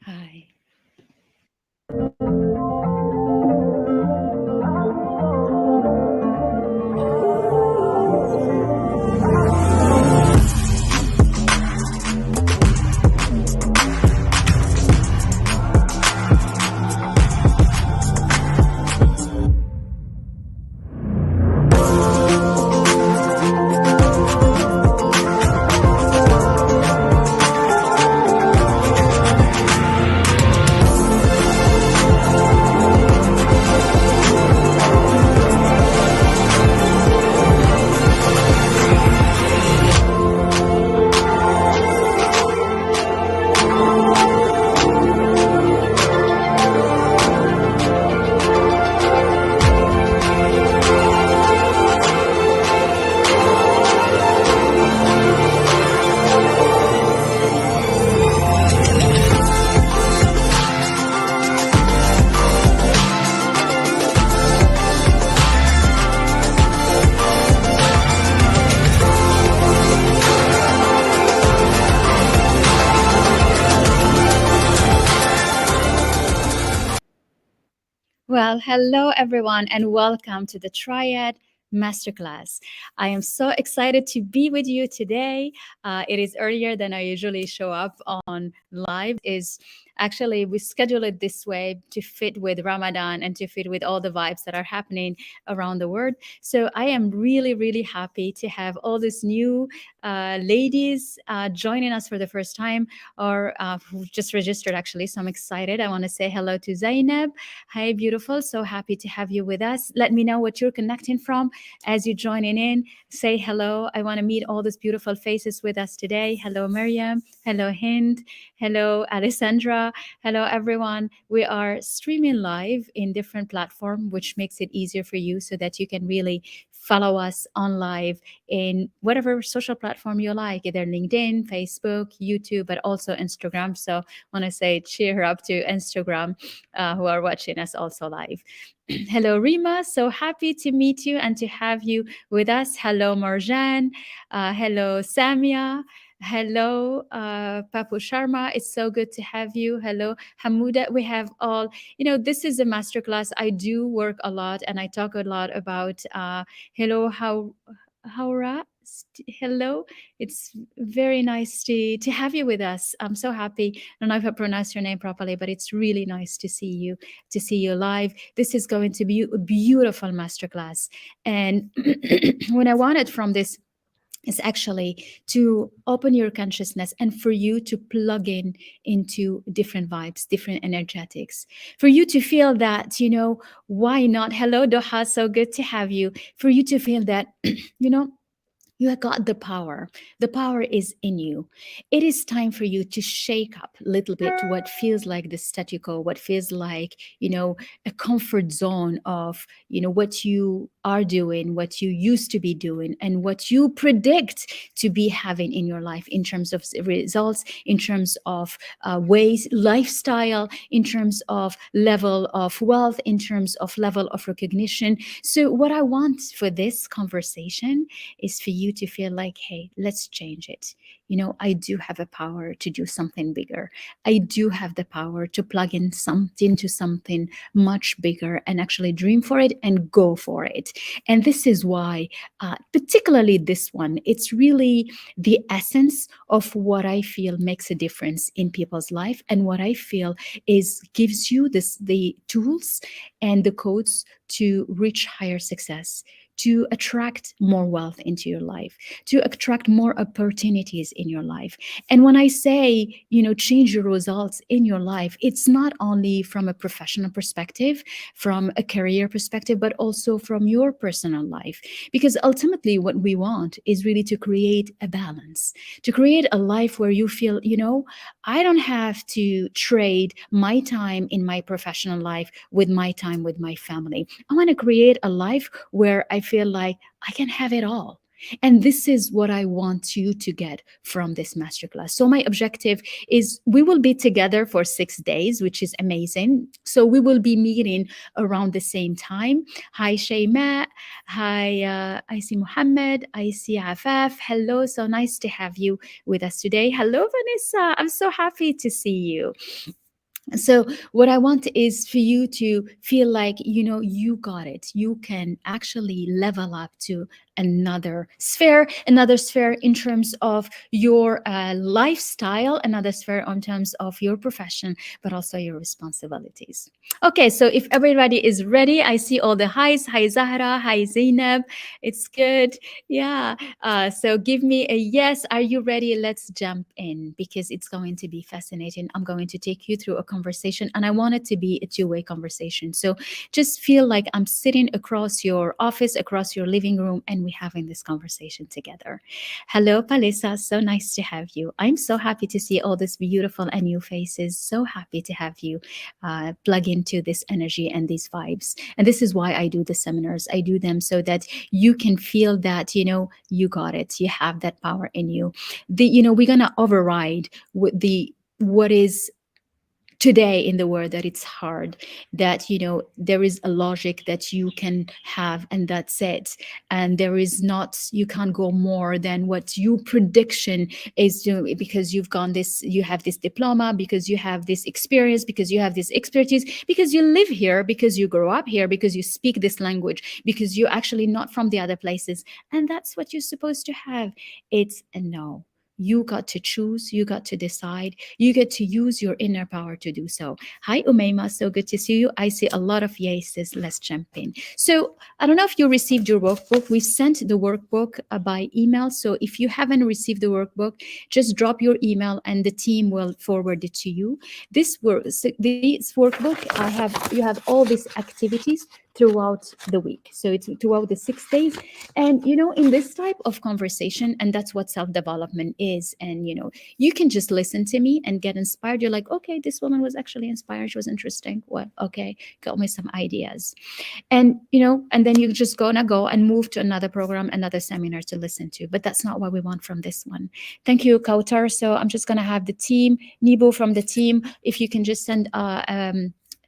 Hi. Well, hello everyone, and welcome to the Triad Masterclass. I am so excited to be with you today. It is earlier than I usually show up on live. Is actually we schedule it this way to fit with Ramadan and to fit with all the vibes that are happening around the world. So I am really, really happy to have all these new ladies joining us for the first time or who just registered actually. So I'm excited. I want to say hello to Zainab. Hi, beautiful. So happy to have you with us. Let me know what you're connecting from as you joining in. Say hello. I want to meet all these beautiful faces with us today. Hello, Miriam. Hello, Hind. Hello, Alessandra. Hello, everyone. We are streaming live in different platforms, which makes it easier for you so that you can really follow us on live in whatever social platform you like, either LinkedIn, Facebook, YouTube, but also Instagram. So I want to say cheer up to Instagram who are watching us also live. Hello, Rima. So happy to meet you and to have you with us. Hello, Marjan. Hello, Samia. Hello, Papu Sharma. It's so good to have you. Hello, Hamuda. We have all, this is a masterclass. I do work a lot and I talk a lot about hello, Haura. Hello, it's very nice to have you with us. I'm so happy. I don't know if I pronounced your name properly, but it's really nice to see you live. This is going to be a beautiful masterclass. And what I wanted from this is actually to open your consciousness and for you to plug in into different vibes, different energetics, for you to feel that, why not? Hello, Doha, so good to have you. For you to feel that, you have got the power. The power is in you. It is time for you to shake up a little bit what feels like the statu quo, what feels like, a comfort zone of, what you are doing, what you used to be doing, and what you predict to be having in your life in terms of results, in terms of ways, lifestyle, in terms of level of wealth, in terms of level of recognition. So what I want for this conversation is for you to feel like, hey, let's change it. I do have a power to do something bigger. I do have the power to plug in something to something much bigger and actually dream for it and go for it. And this is why, particularly this one, it's really the essence of what I feel makes a difference in people's life, and what I feel is gives you the tools and the codes to reach higher success, to attract more wealth into your life, to attract more opportunities in your life. And when I say, change your results in your life, it's not only from a professional perspective, from a career perspective, but also from your personal life. Because ultimately, what we want is really to create a balance, to create a life where you feel, I don't have to trade my time in my professional life with my time with my family. I want to create a life where I feel like I can have it all. And this is what I want you to get from this masterclass. So my objective is we will be together for 6 days, which is amazing. So we will be meeting around the same time. Hi, Shayma. Hi, I see Muhammad. I see Afaf. Hello. So nice to have you with us today. Hello, Vanessa. I'm so happy to see you. So what I want is for you to feel like, you got it. You can actually level up to another sphere in terms of your lifestyle, another sphere in terms of your profession, but also your responsibilities. Okay, so if everybody is ready, I see all the highs. Hi Zahra, hi Zainab. It's good. Yeah. So give me a yes. Are you ready? Let's jump in because it's going to be fascinating. I'm going to take you through a conversation, and I want it to be a two-way conversation. So just feel like I'm sitting across your office, across your living room, and we're having this conversation together. Hello, Palisa. So nice to have you. I'm so happy to see all these beautiful and new faces. So happy to have you plug into this energy and these vibes. And this is why I do the seminars. I do them so that you can feel that, you got it. You have that power in you. We're going to override what is today in the world, that it's hard, that there is a logic that you can have and that's it, and there is not, you can't go more than what your prediction is doing, because you have this diploma, because you have this experience, because you have this expertise, because you live here, because you grow up here, because you speak this language, because you're actually not from the other places, and that's what you're supposed to have. It's a no. You got to choose, you got to decide, you get to use your inner power to do so. Hi, Umayma. So good to see you. I see a lot of yeses. Let's jump in. So, I don't know if you received your workbook. We sent the workbook by email. So, if you haven't received the workbook, just drop your email and the team will forward it to you. This workbook, you have all these activities throughout the week. So, it's throughout the 6 days. And, in this type of conversation, and that's what self development is. And, you can just listen to me and get inspired. You're like, okay, this woman was actually inspired. She was interesting. What? Okay, got me some ideas. And then you're just gonna go and move to another program, another seminar to listen to. But that's not what we want from this one. Thank you, Kautar. So I'm just gonna have the team, Nibo from the team, if you can just send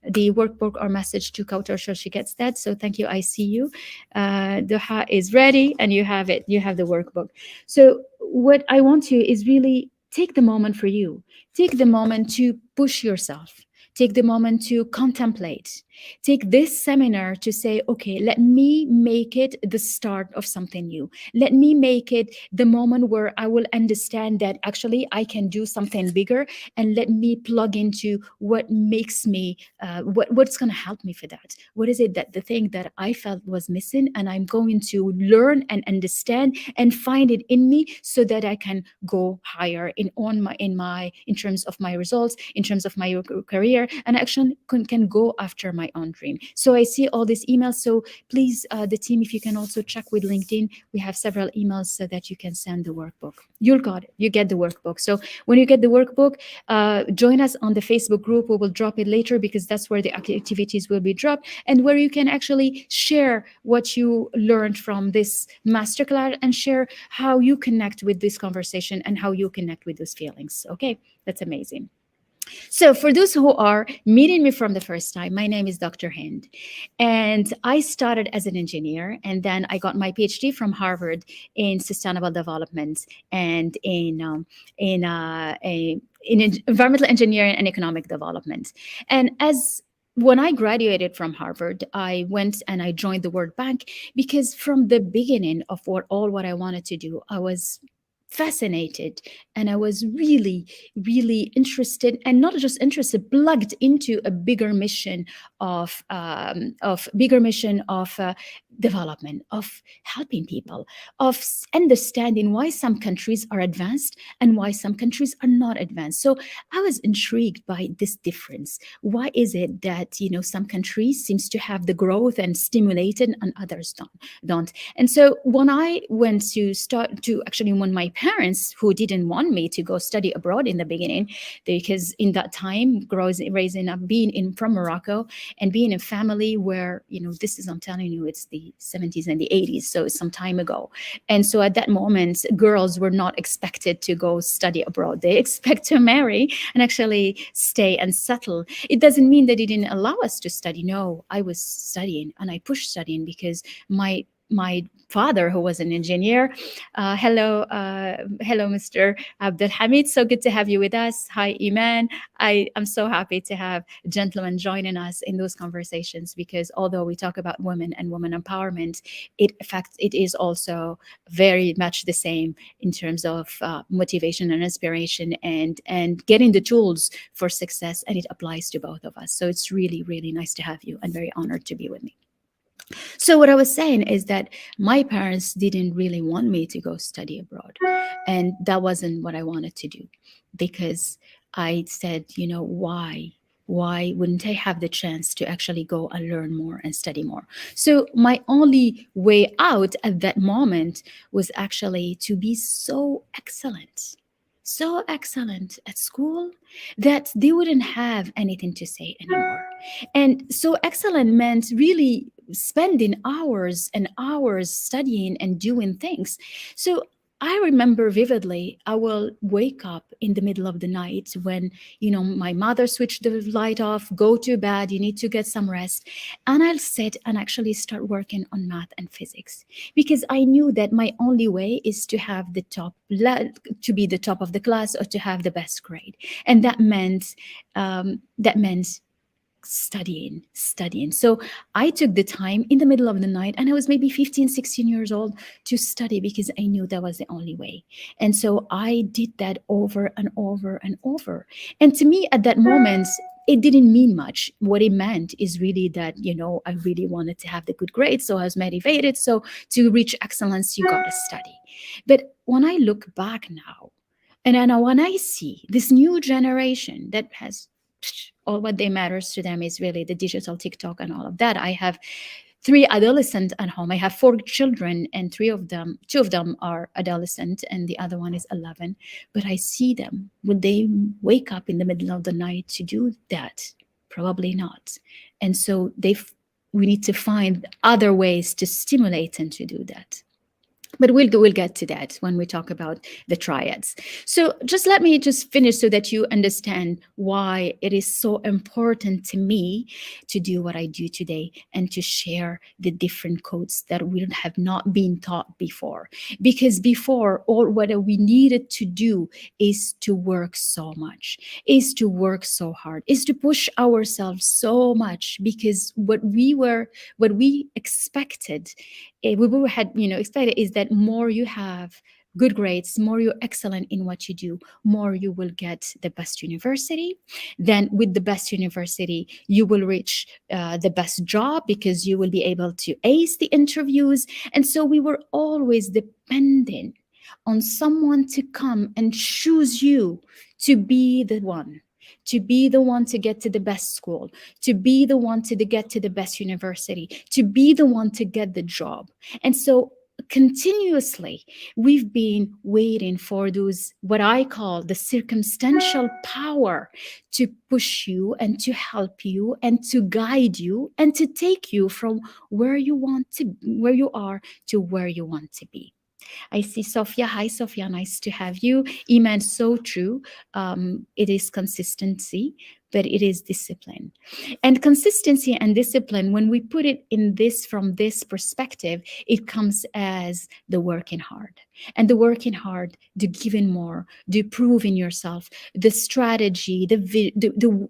the workbook or message to Kautar so she gets that. So thank you. I see you. Duha is ready and you have it. You have the workbook. So what I want to is really take the moment for you. Take the moment to push yourself. Take the moment to contemplate. Take this seminar to say, okay, let me make it the start of something new. Let me make it the moment where I will understand that actually I can do something bigger, and let me plug into what makes me, what's going to help me for that. What is it, that the thing that I felt was missing, and I'm going to learn and understand and find it in me so that I can go higher in terms of my results, in terms of my career, and actually can go after my own dream. So I see all these emails. So please, the team, if you can also check with LinkedIn, we have several emails so that you can send the workbook. You got it. You get the workbook. So when you get the workbook, join us on the Facebook group. We will drop it later because that's where the activities will be dropped, and where you can actually share what you learned from this masterclass and share how you connect with this conversation and how you connect with those feelings. Okay, that's amazing. So, for those who are meeting me from the first time, my name is Dr. Hynd, and I started as an engineer, and then I got my PhD from Harvard in sustainable development and in environmental engineering and economic development. And when I graduated from Harvard, I went and I joined the World Bank because from the beginning of what I wanted to do, I was fascinated, and I was really, really interested, and not just interested, plugged into a bigger mission of development, of helping people, of understanding why some countries are advanced and why some countries are not advanced. So I was intrigued by this difference. Why is it that some countries seems to have the growth and stimulated and others don't? And so when I went to start to actually, when my parents, who didn't want me to go study abroad in the beginning, because in that time, raising up, from Morocco, and being in a family where, this is, I'm telling you, it's the 70s and the 80s, so it's some time ago. And so at that moment, girls were not expected to go study abroad. They expect to marry and actually stay and settle. It doesn't mean that it didn't allow us to study. No, I was studying, and I pushed studying because my my father, who was an engineer. Hello, Mr. Abdul Hamid. So good to have you with us. Hi, Iman. I am so happy to have gentlemen joining us in those conversations, because although we talk about women and women empowerment, in fact, it is also very much the same in terms of motivation and inspiration, and getting the tools for success, and it applies to both of us. So it's really, really nice to have you, and very honored to be with me. So what I was saying is that my parents didn't really want me to go study abroad. And that wasn't what I wanted to do, because I said, why? Why wouldn't I have the chance to actually go and learn more and study more? So my only way out at that moment was actually to be so excellent at school that they wouldn't have anything to say anymore. And so excellent meant really spending hours and hours studying and doing things. So I remember vividly, I will wake up in the middle of the night when, my mother switched the light off, go to bed, you need to get some rest. And I'll sit and actually start working on math and physics, because I knew that my only way is to have to be the top of the class, or to have the best grade. And that meant studying. So I took the time in the middle of the night, and I was maybe 15, 16 years old, to study, because I knew that was the only way. And so I did that over and over and over. And to me at that moment, it didn't mean much. What it meant is really that, I really wanted to have the good grades. So I was motivated. So to reach excellence, you got to study. But when I look back now, and then when I see this new generation that has all what they matters to them is really the digital TikTok and all of that. I have three adolescents at home. I have four children, and two of them are adolescent, and the other one is 11. But I see them. Would they wake up in the middle of the night to do that? Probably not. And so we need to find other ways to stimulate them to do that. But we'll get to that when we talk about the triads. So just let me just finish so that you understand why it is so important to me to do what I do today, and to share the different codes that we have not been taught before. Because before, all what we needed to do is to work so much, is to work so hard, is to push ourselves so much, because what we expected, we had expected, is that more you have good grades, more you're excellent in what you do, more you will get the best university. Then with the best university, you will reach the best job, because you will be able to ace the interviews. And so we were always dependent on someone to come and choose you to be the one, to get to the best school, to be the one to get to the best university, to be the one to get the job. And so continuously, we've been waiting for those, what I call the circumstantial power, to push you and to help you and to guide you and to take you from where you are to where you want to be. I see Sophia. Hi, Sophia. Nice to have you. Iman, so true. It is consistency, but it is discipline. And consistency and discipline, when we put it from this perspective, it comes as the working hard. And the working hard, the giving more, the proving yourself, the strategy,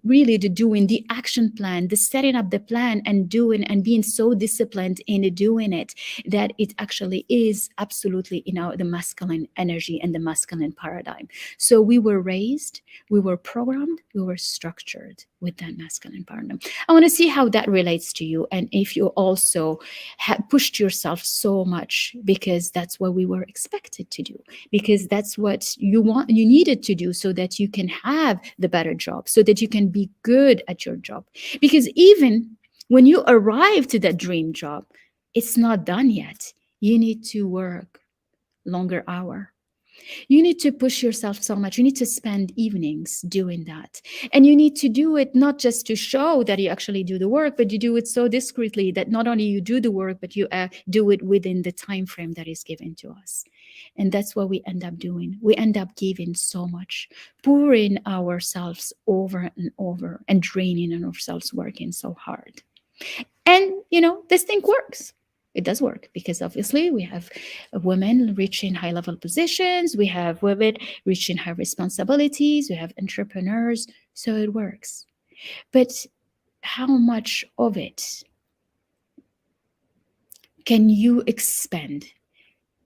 really the doing, the action plan, the setting up the plan and doing, and being so disciplined in doing it, that it actually is absolutely the masculine energy and the masculine paradigm. So we were raised, we were programmed, we were structured with that masculine paradigm. I want to see how that relates to you, and if you also have pushed yourself so much, because that's what we were expected to do, because that's what you needed to do, so that you can have the better job, so that you can be good at your job. Because even when you arrive to that dream job, it's not done yet. You need to work longer hour. You need to push yourself so much. You need to spend evenings doing that. And you need to do it not just to show that you actually do the work, but you do it so discreetly that not only you do the work, but you do it within the time frame that is given to us. And that's what we end up doing. We end up giving so much, pouring ourselves over and over, and draining ourselves, working so hard. And, this thing works. It does work because obviously we have women reaching high level positions, we have women reaching high responsibilities, we have entrepreneurs, so it works. But how much of it can you expend?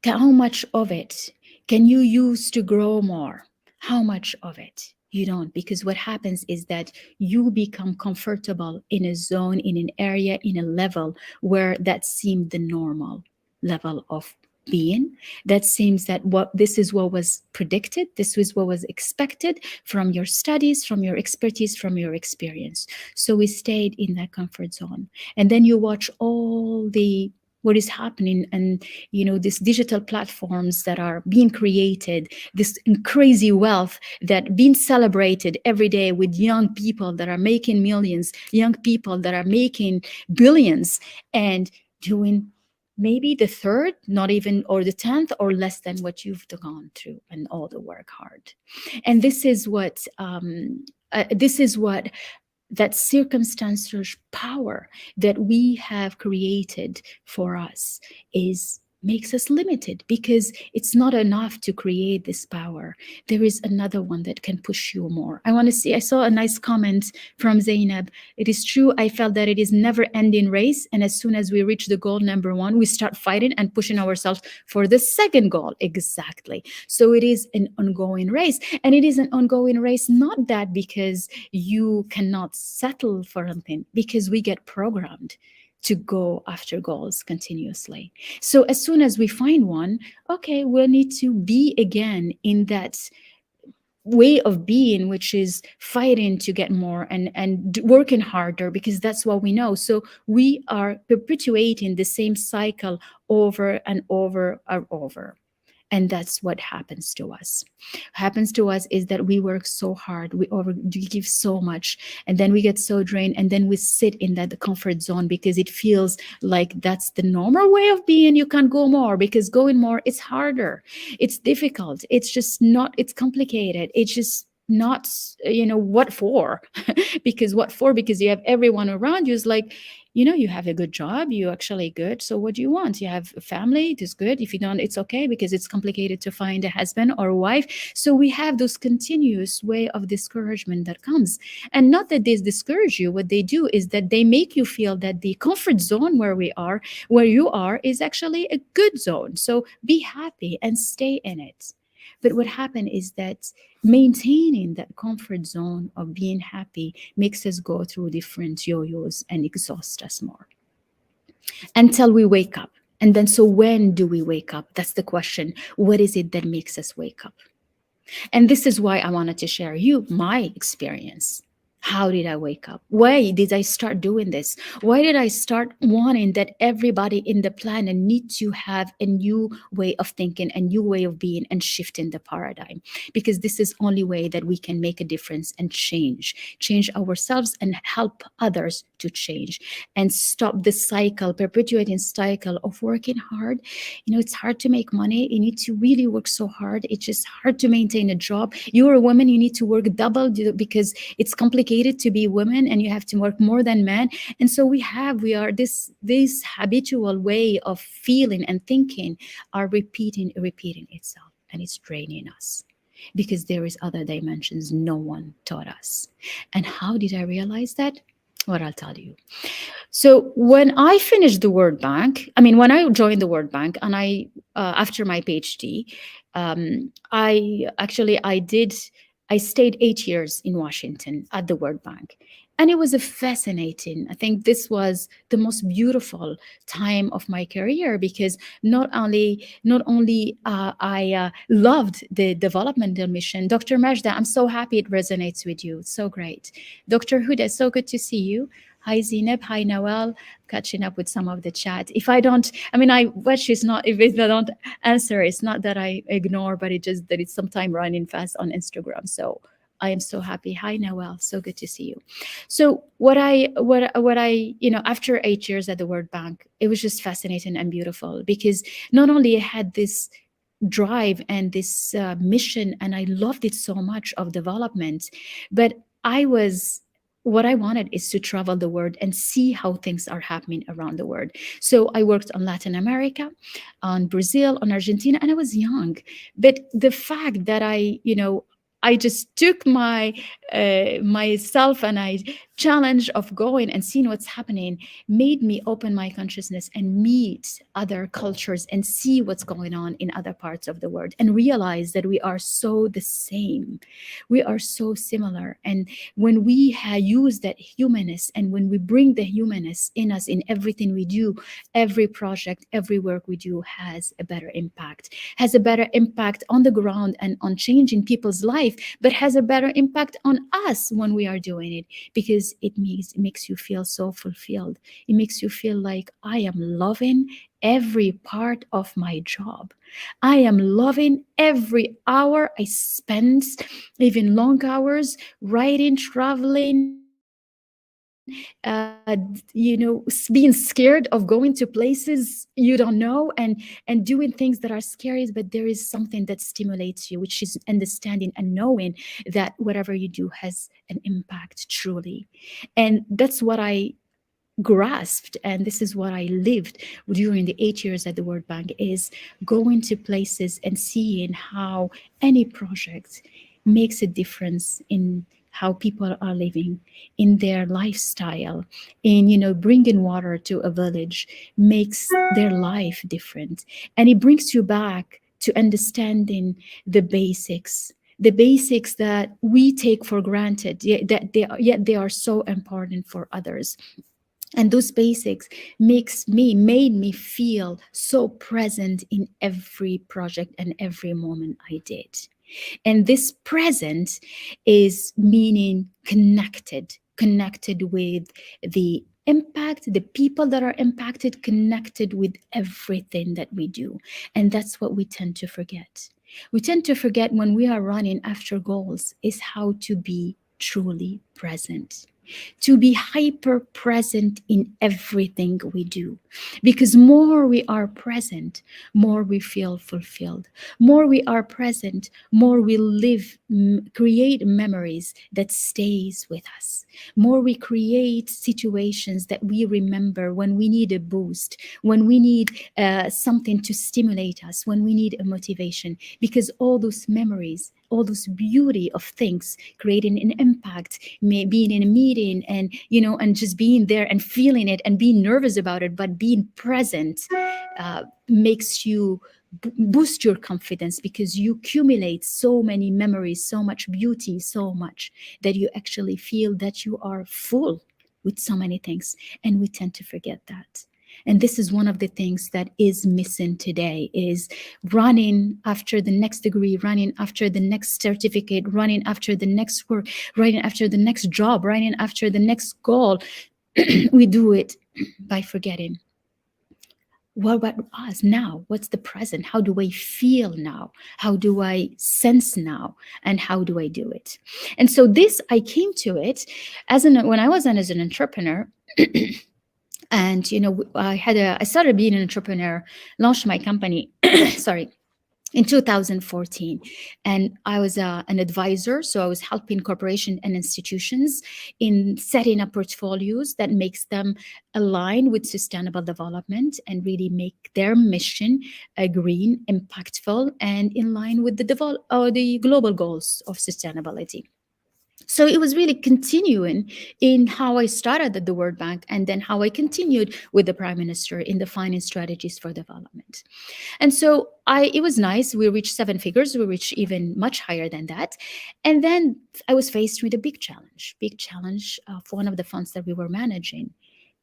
How much of it can you use to grow more? How much of it? You don't, because what happens is that you become comfortable in a zone, in an area, in a level where that seemed the normal level of being. That seems that what this is what was predicted, this was what was expected from your studies, from your expertise, from your experience. So we stayed in that comfort zone. And then you watch all the what is happening, and these digital platforms that are being created, this crazy wealth that being celebrated every day with young people that are making millions, young people that are making billions, and doing maybe the third, not even, or the 10th, or less than what you've gone through and all the work hard. And this is what that circumstantial power that we have created for us is makes us limited, because it's not enough to create this power. There is another one that can push you more. I saw a nice comment from Zainab. It is true, I felt that it is never ending race, and as soon as we reach the goal number one, we start fighting and pushing ourselves for the second goal. Exactly. So it is an ongoing race, and it is an ongoing race, not that because you cannot settle for anything, because we get programmed to go after goals continuously. So as soon as we find one, okay, we'll need to be again in that way of being, which is fighting to get more and working harder, because that's what we know. So we are perpetuating the same cycle over and over and over. And that's what happens to us. Happens to us is that we work so hard, we give so much, and then we get so drained, and then we sit in that comfort zone because it feels like that's the normal way of being. You can't go more, because going more, it's harder, it's difficult, it's just not, it's complicated, it's just not, what for? Because what for? Because you have everyone around you is like, you have a good job, you actually good, so what do you want? You have a family, it is good. If you don't, it's okay, because it's complicated to find a husband or a wife. So we have those continuous way of discouragement that comes. And not that they discourage you, what they do is that they make you feel that the comfort zone where you are is actually a good zone, so be happy and stay in it. But what happened is that maintaining that comfort zone of being happy makes us go through different yo-yos and exhaust us more until we wake up. And then, so when do we wake up? That's the question. What is it that makes us wake up? And this is why I wanted to share you my experience. How did I wake up? Why did I start doing this? Why did I start wanting that everybody in the planet need to have a new way of thinking, a new way of being, and shifting the paradigm? Because this is only way that we can make a difference and change ourselves and help others to change, and stop the cycle, perpetuating cycle of working hard. It's hard to make money. You need to really work so hard. It's just hard to maintain a job. You're a woman, you need to work double because it's complicated to be women, and you have to work more than men. And so we are this habitual way of feeling and thinking are repeating itself, and it's draining us, because there is other dimensions no one taught us. And how did I realize that? What I'll tell you. So when I finished the World Bank, when I joined the World Bank, and after my PhD, I stayed 8 years in Washington at the World Bank. And it was a fascinating, I think this was the most beautiful time of my career, because not only I loved the developmental mission. Dr. Majda, I'm so happy it resonates with you. It's so great. Dr. Huda, so good to see you. Hi Zainab, hi Nawal, catching up with some of the chat. If I don't, if I don't answer, it's not that I ignore, but it just that it's sometime running fast on Instagram. So I am so happy. Hi Nawal, so good to see you. So after 8 years at the World Bank, it was just fascinating and beautiful, because not only I had this drive and this mission, and I loved it so much of development, but I was what I wanted is to travel the world and see how things are happening around the world. So I worked on Latin America, on Brazil, on Argentina, and I was young. But the fact that I just took myself and I challenge of going and seeing what's happening made me open my consciousness and meet other cultures and see what's going on in other parts of the world and realize that we are so the same. We are so similar. And when we use that humanness and when we bring the humanness in us in everything we do, every project, every work we do has a better impact, has a better impact on the ground and on changing people's life, but has a better impact on us when we are doing it, because it makes you feel so fulfilled. It makes you feel like I am loving every part of my job. I am loving every hour I spend, even long hours, writing, traveling, being scared of going to places you don't know and doing things that are scary, but there is something that stimulates you, which is understanding and knowing that whatever you do has an impact truly. And that's what I grasped, and this is what I lived during the 8 years at the World Bank, is going to places and seeing how any project makes a difference in how people are living, in their lifestyle, in bringing water to a village makes their life different. And it brings you back to understanding the basics, the basics that we take for granted, yet they are so important for others. And those basics made me feel so present in every project and every moment I did. And this present is meaning connected with the impact, the people that are impacted, connected with everything that we do. And that's what we tend to forget. We tend to forget when we are running after goals is how to be truly present, to be hyper present in everything we do. Because more we are present, more we feel fulfilled. More we are present, more we live, create memories that stays with us. More we create situations that we remember when we need a boost, when we need something to stimulate us, when we need a motivation. Because all those memories, all those beauty of things, creating an impact, being in a meeting and and just being there and feeling it and being nervous about it, but being present makes you boost your confidence, because you accumulate so many memories, so much beauty, so much that you actually feel that you are full with so many things. And we tend to forget that. And this is one of the things that is missing today, is running after the next degree, running after the next certificate, running after the next work, running after the next job, running after the next goal. We do it by forgetting, what about us now? What's the present? How do I feel now? How do I sense now? And how do I do it? And so this, I came to it when I was as an entrepreneur. And I started being an entrepreneur, launched my company sorry, in 2014. And I was an advisor, so I was helping corporations and institutions in setting up portfolios that makes them align with sustainable development and really make their mission green, impactful, and in line with the global goals of sustainability. So it was really continuing in how I started at the World Bank, and then how I continued with the Prime Minister in defining strategies for development. And so it was nice. We reached 7 figures. We reached even much higher than that. And then I was faced with a big challenge for one of the funds that we were managing.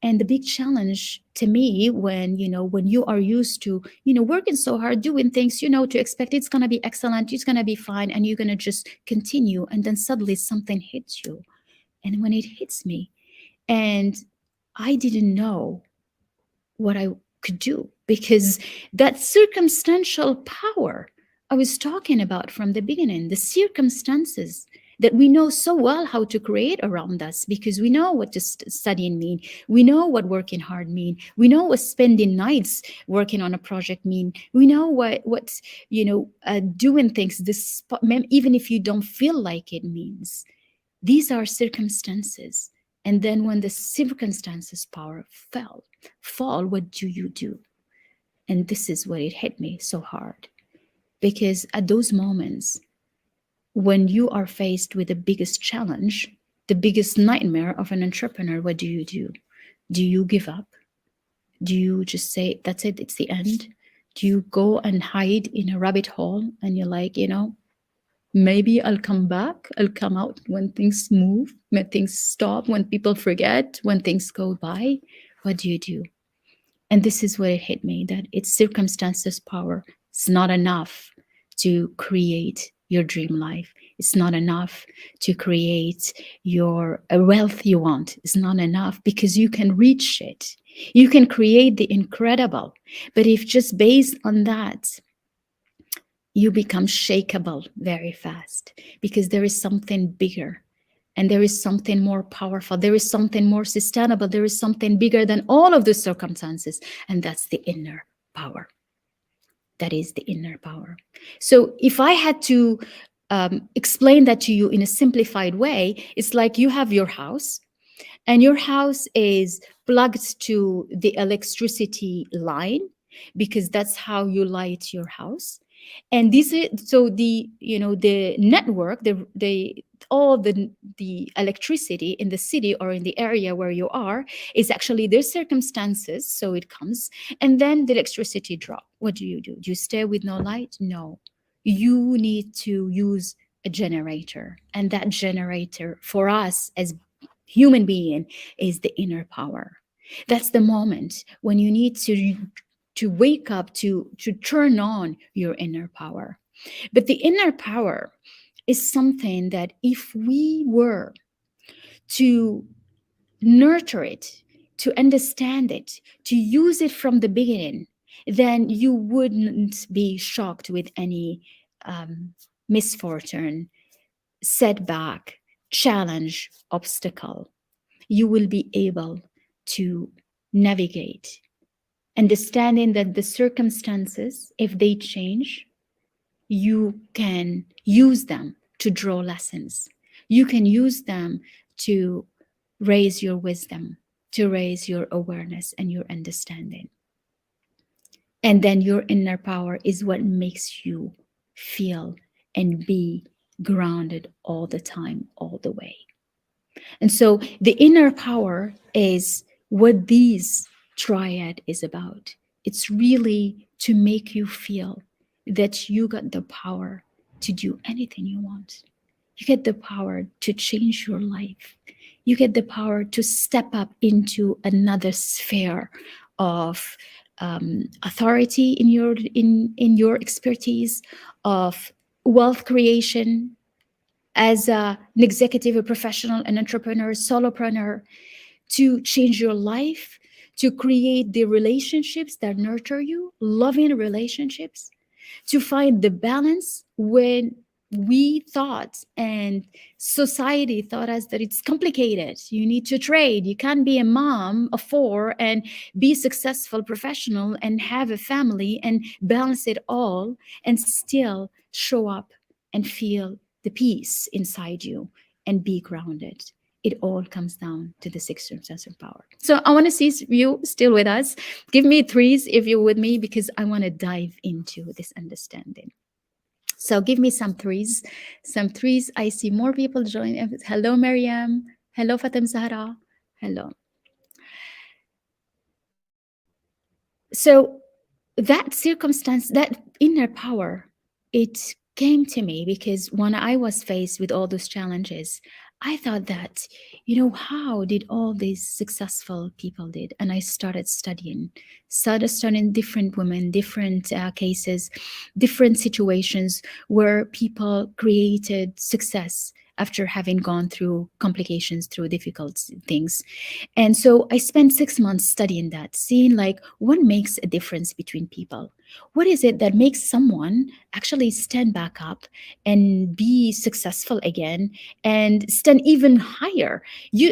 And the big challenge to me, when you are used to working so hard, doing things, to expect it's going to be excellent, it's going to be fine, and you're going to just continue, and then suddenly something hits you. And when it hits me, and I didn't know what I could do, because that circumstantial power I was talking about from the beginning, the circumstances that we know so well how to create around us, because we know what studying mean, we know what working hard mean, we know what spending nights working on a project mean, we know what doing things this, even if you don't feel like it, means. These are circumstances And then when the circumstances power fall, what do you do? And this is what it hit me so hard. Because at those moments, when you are faced with the biggest challenge, the biggest nightmare of an entrepreneur, what do you do? Do you give up? Do you just say, that's it, it's the end? Do you go and hide in a rabbit hole and you're like, maybe I'll come back, I'll come out when things move, when things stop, when people forget, when things go by? What do you do? And this is where it hit me, that it's circumstances power. It's not enough to create your dream life. It's not enough to create your a wealth you want. It's not enough, because you can reach it. You can create the incredible. But if just based on that, you become shakeable very fast, because there is something bigger. And there is something more powerful. There is something more sustainable. There is something bigger than all of the circumstances. And that's the inner power. That is the inner power. So if I had to explain that to you in a simplified way, it's like you have your house, and your house is plugged to the electricity line, because that's how you light your house. And this is so the network, the all the electricity in the city or in the area where you are is actually their circumstances. So it comes, and then the electricity drop. What do? Do you stay with no light? No, you need to use a generator, and that generator for us as human being is the inner power. That's the moment when you need to wake up, to turn on your inner power. But the inner power is something that if we were to nurture it, to understand it, to use it from the beginning, then you wouldn't be shocked with any misfortune, setback, challenge, obstacle. You will be able to navigate, understanding that the circumstances, if they change, you can use them to draw lessons. You can use them to raise your wisdom, to raise your awareness and your understanding. And then your inner power is what makes you feel and be grounded all the time, all the way. And so the inner power is what these triad is about. It's really to make you feel that you got the power to do anything you want. You get the power to change your life. You get the power to step up into another sphere of authority in your expertise, of wealth creation, as an executive, a professional, an entrepreneur, solopreneur, to change your life, to create the relationships that nurture you, loving relationships, to find the balance when we thought and society thought us that it's complicated. You need to trade. You can't be a mom of four and be successful professional and have a family and balance it all and still show up and feel the peace inside you and be grounded. It all comes down to the sixth sense of power. So I want to see you still with us. Give me threes if you're with me, because I want to dive into this understanding. So give me some threes. Some threes. I see more people join. Hello, Mariam. Hello, Fatem Zahra. Hello. So that circumstance, that inner power, it came to me because when I was faced with all those challenges, I thought that, how did all these successful people did? And I started studying different women, different cases, different situations where people created success after having gone through complications, through difficult things. And so I spent 6 months studying that, seeing like what makes a difference between people. What is it that makes someone actually stand back up and be successful again and stand even higher?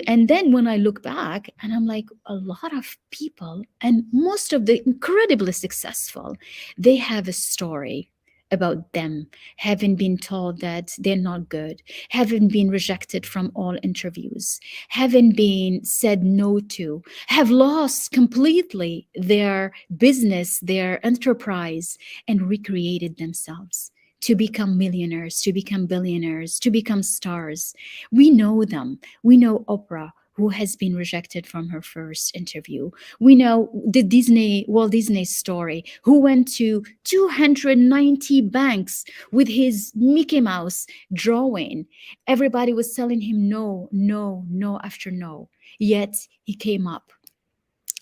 And then when I look back and I'm like, a lot of people and most of the incredibly successful, they have a story about them, having been told that they're not good, having been rejected from all interviews, having been said no to, have lost completely their business, their enterprise, and recreated themselves to become millionaires, to become billionaires, to become stars. We know them. We know Oprah, who has been rejected from her first interview. We know the Walt Disney story, who went to 290 banks with his Mickey Mouse drawing. Everybody was telling him no, no, no after no. Yet he came up.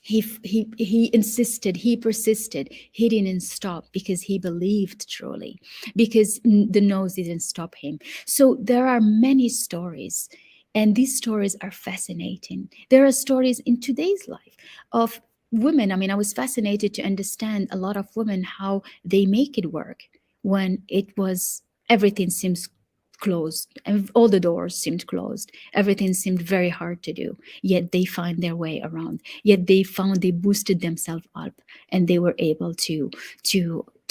He insisted, he persisted, he didn't stop because he believed truly, because the no's didn't stop him. So there are many stories, and these stories are fascinating. There are stories in today's life of women. I mean, I was fascinated to understand a lot of women, how they make it work when it was everything seems closed, and all the doors seemed closed, everything seemed very hard to do, yet they find their way around, yet they boosted themselves up, and they were able to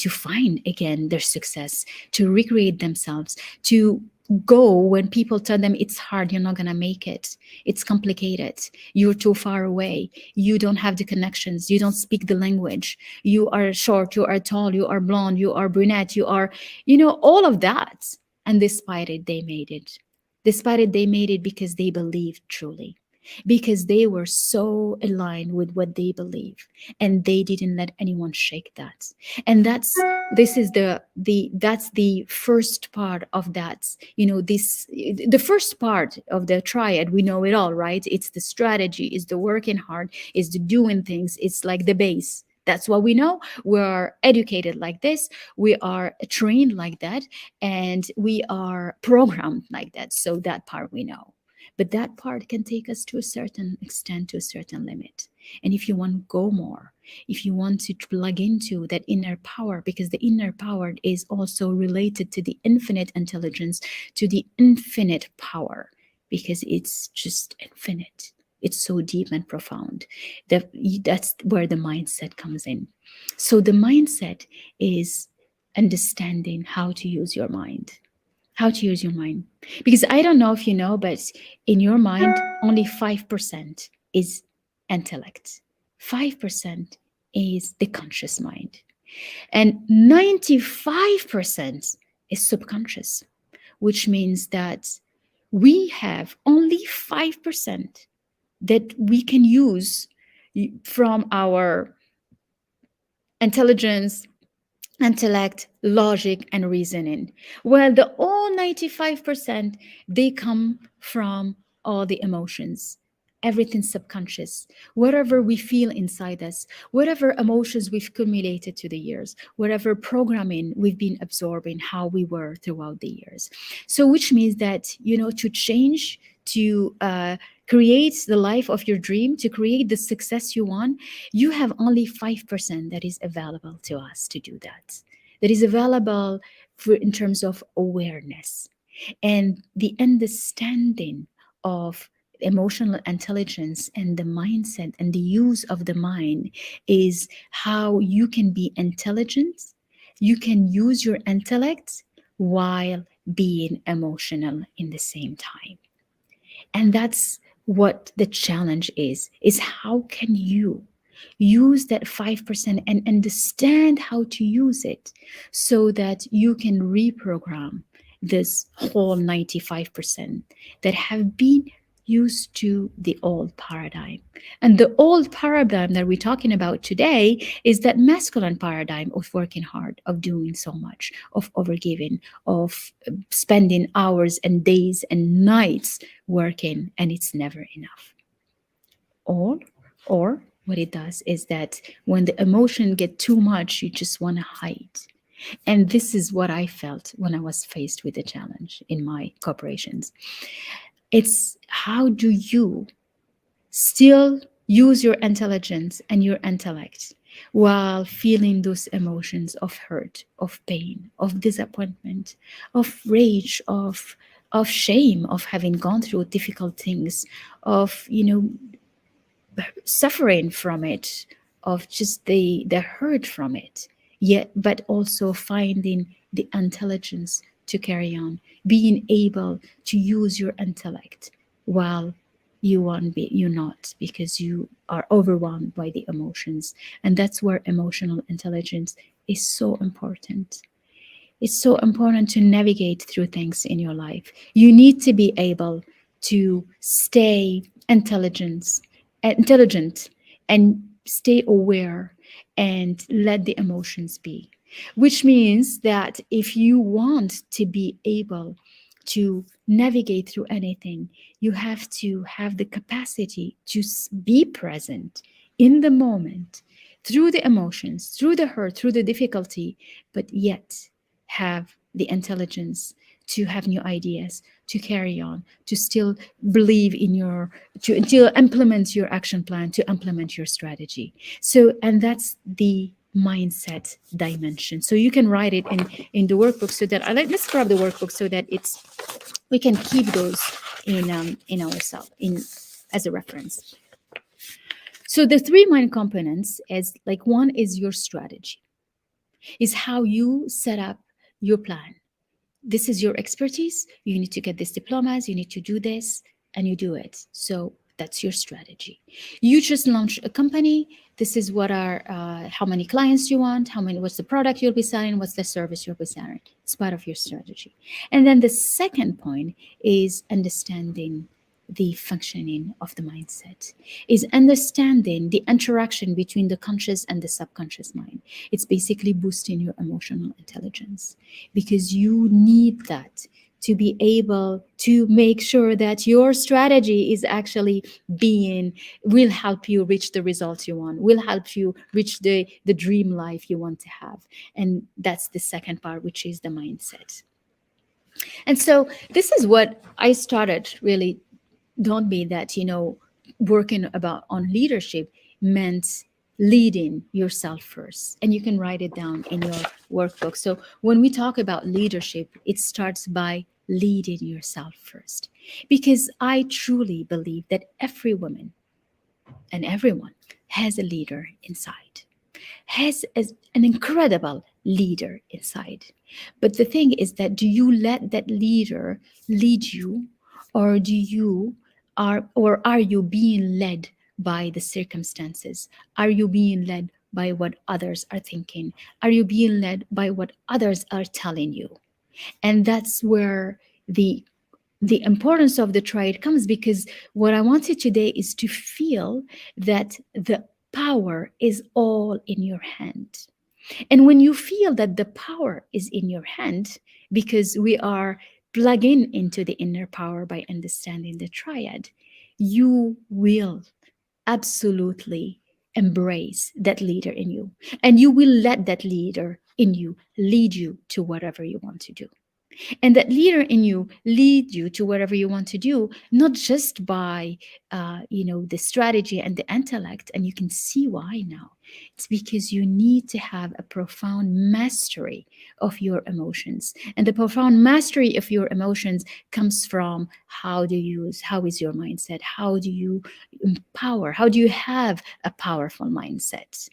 find again their success, to recreate themselves, to go when people tell them it's hard, you're not going to make it, it's complicated, you're too far away, you don't have the connections, you don't speak the language, you are short, you are tall, you are blonde, you are brunette, you are, all of that. And despite it, they made it. Despite it, they made it because they believed truly, because they were so aligned with what they believe, and they didn't let anyone shake that. And this is that's the first part of that. The first part of the triad, we know it all, right? It's the strategy, it's the working hard, it's the doing things, it's like the base. That's what we know. We are educated like this. We are trained like that. And we are programmed like that. So that part we know. But that part can take us to a certain extent, to a certain limit. And if you want to go more, if you want to plug into that inner power, because the inner power is also related to the infinite intelligence, to the infinite power, because it's just infinite. It's so deep and profound. That's where the mindset comes in. So the mindset is understanding how to use your mind. How to use your mind. Because I don't know if you know, but in your mind, only 5% is intellect. 5% is the conscious mind. And 95% is subconscious, which means that we have only 5% that we can use from our intelligence, intellect, logic, and reasoning. Well, the all 95%, they come from all the emotions. Everything subconscious, whatever we feel inside us, whatever emotions we've accumulated to the years, whatever programming we've been absorbing, how we were throughout the years. So, which means that, to change, to create the life of your dream, to create the success you want, you have only 5% that is available to us to do that. That is available in terms of awareness and the understanding of emotional intelligence and the mindset and the use of the mind is how you can be intelligent, you can use your intellect while being emotional in the same time. And that's what the challenge is how can you use that 5% and understand how to use it so that you can reprogram this whole 95% that have been used to the old paradigm. And the old paradigm that we're talking about today is that masculine paradigm of working hard, of doing so much, of overgiving, of spending hours and days and nights working, and it's never enough. Or what it does is that when the emotion get too much, you just want to hide. And this is what I felt when I was faced with the challenge in my corporations. It's how do you still use your intelligence and your intellect while feeling those emotions of hurt, of pain, of disappointment, of rage, of shame, of having gone through difficult things, of suffering from it, of just the hurt from it, yet but also finding the intelligence to carry on, being able to use your intellect while you're not, because you are overwhelmed by the emotions. And that's where emotional intelligence is so important. It's so important to navigate through things in your life. You need to be able to stay intelligent and stay aware and let the emotions be. Which means that if you want to be able to navigate through anything, you have to have the capacity to be present in the moment, through the emotions, through the hurt, through the difficulty, but yet have the intelligence to have new ideas, to carry on, to still believe in your, to implement your action plan, to implement your strategy. So, and that's the mindset dimension. So you can write it in the workbook, so that let's grab the workbook so that it's, we can keep those in ourselves in as a reference. So the three main components is like, one is your strategy, is how you set up your plan. This is your expertise. You need to get these diplomas, you need to do this, and you do it. So that's your strategy. You just launch a company. This is what are how many clients you want, how many, what's the product you'll be selling, what's the service you'll be selling. It's part of your strategy. And then the second point is understanding the functioning of the mindset, is understanding the interaction between the conscious and the subconscious mind. It's basically boosting your emotional intelligence, because you need that to be able to make sure that your strategy is actually being, will help you reach the results you want, will help you reach the dream life you want to have. And that's the second part, which is the mindset. And so this is what I started really. Don't be that, working about on leadership meant leading yourself first. And you can write it down in your workbook. So when we talk about leadership, it starts by leading yourself first, because I truly believe that every woman and everyone has a leader inside, has an incredible leader inside. But the thing is that, do you let that leader lead you, or are you being led by the circumstances? Are you being led by what others are thinking? Are you being led by what others are telling you? And that's where the importance of the triad comes, because what I wanted today is to feel that the power is all in your hand. And when you feel that the power is in your hand, because we are plugging into the inner power by understanding the triad, you will absolutely embrace that leader in you. And you will let that leader in you lead you to whatever you want to do. And that leader in you lead you to whatever you want to do, not just by the strategy and the intellect. And you can see why now. It's because you need to have a profound mastery of your emotions, and the profound mastery of your emotions comes from how is your mindset, how do you empower, how do you have a powerful mindset.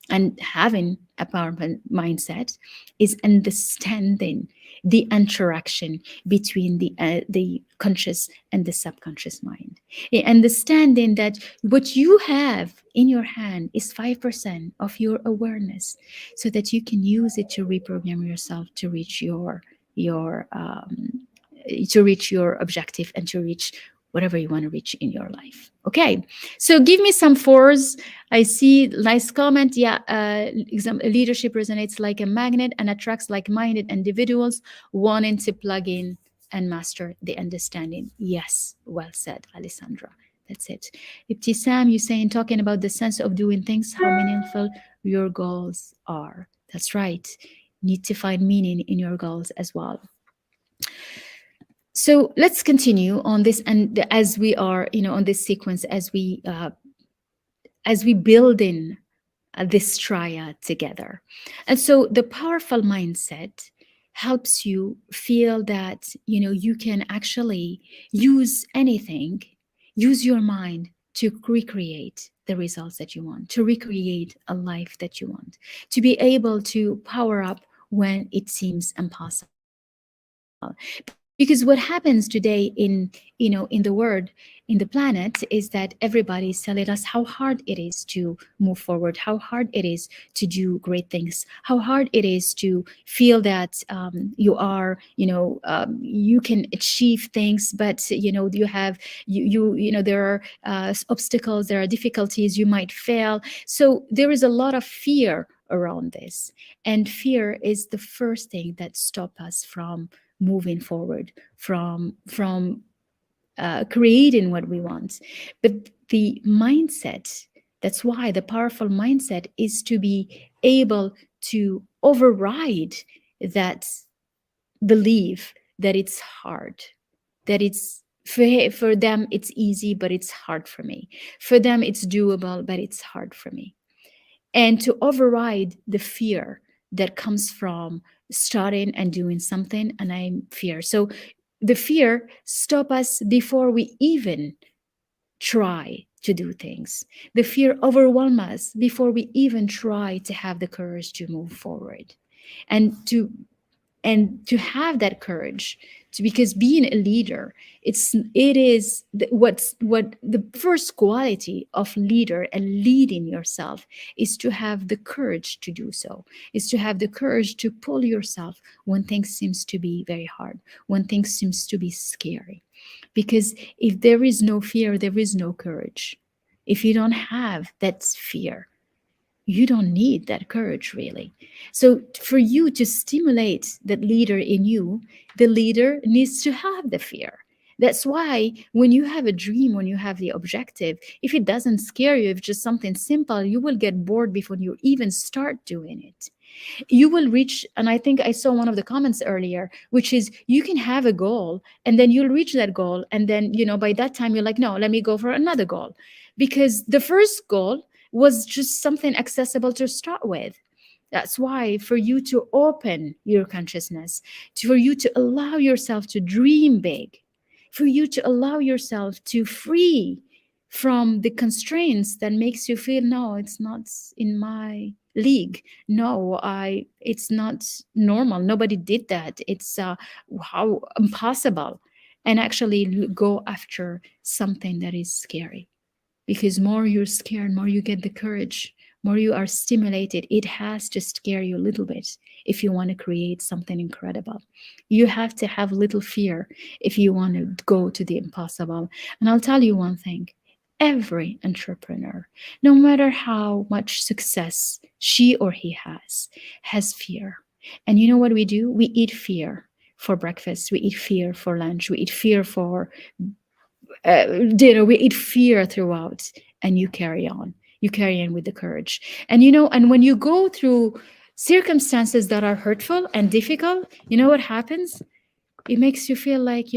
And having a powerful mindset is understanding the interaction between the conscious and the subconscious mind. Understanding that what you have in your hand is 5% of your awareness, so that you can use it to reprogram yourself to reach your to reach your objective and to reach whatever you want to reach in your life. Okay, so give me some fours. I see nice comment. Yeah, leadership resonates like a magnet and attracts like-minded individuals wanting to plug in and master the understanding. Yes, well said, Alessandra. That's it. Ibtisam, you saying, talking about the sense of doing things, how meaningful your goals are. That's right. Need to find meaning in your goals as well. So let's continue on this, and as we are, on this sequence, as we build in this triad together. And so the powerful mindset helps you feel that you can actually use anything, use your mind to recreate the results that you want, to recreate a life that you want, to be able to power up when it seems impossible. Because what happens today in the world, in the planet, is that everybody is telling us how hard it is to move forward, how hard it is to do great things, how hard it is to feel that you can achieve things, but you have there are obstacles, there are difficulties, you might fail. So there is a lot of fear around this, and fear is the first thing that stop us from moving forward, from creating what we want. But the mindset, that's why the powerful mindset is to be able to override that belief that it's hard, that it's for them it's easy but it's hard for me, for them it's doable but it's hard for me, and to override the fear that comes from starting and doing something. And I'm fear, so the fear stop us before we even try to do things. The fear overwhelm us before we even try to have the courage to move forward, and to have that courage to, because being a leader, it is what the first quality of leader and leading yourself is to have the courage to do so, is to have the courage to pull yourself when things seems to be very hard, when things seems to be scary. Because if there is no fear, there is no courage. If you don't have that fear, you don't need that courage, really. So for you to stimulate that leader in you, the leader needs to have the fear. That's why when you have a dream, when you have the objective, if it doesn't scare you, if it's just something simple, you will get bored before you even start doing it. You will reach, and I think I saw one of the comments earlier, which is you can have a goal and then you'll reach that goal, and then by that time you're like, no, let me go for another goal, because the first goal was just something accessible to start with. That's why for you to open your consciousness, for you to allow yourself to dream big, for you to allow yourself to free from the constraints that makes you feel, no, it's not in my league, no, it's not normal, nobody did that, it's how impossible, and actually go after something that is scary. Because more you're scared, more you get the courage, more you are stimulated. It has to scare you a little bit if you want to create something incredible. You have to have little fear if you want to go to the impossible. And I'll tell you one thing: every entrepreneur, no matter how much success she or he has fear. And you know what we do? We eat fear for breakfast, we eat fear for lunch, we eat fear for dinner, we eat fear throughout, and you carry on. You carry on with the courage. And and when you go through circumstances that are hurtful and difficult, you know what happens? It makes you feel like,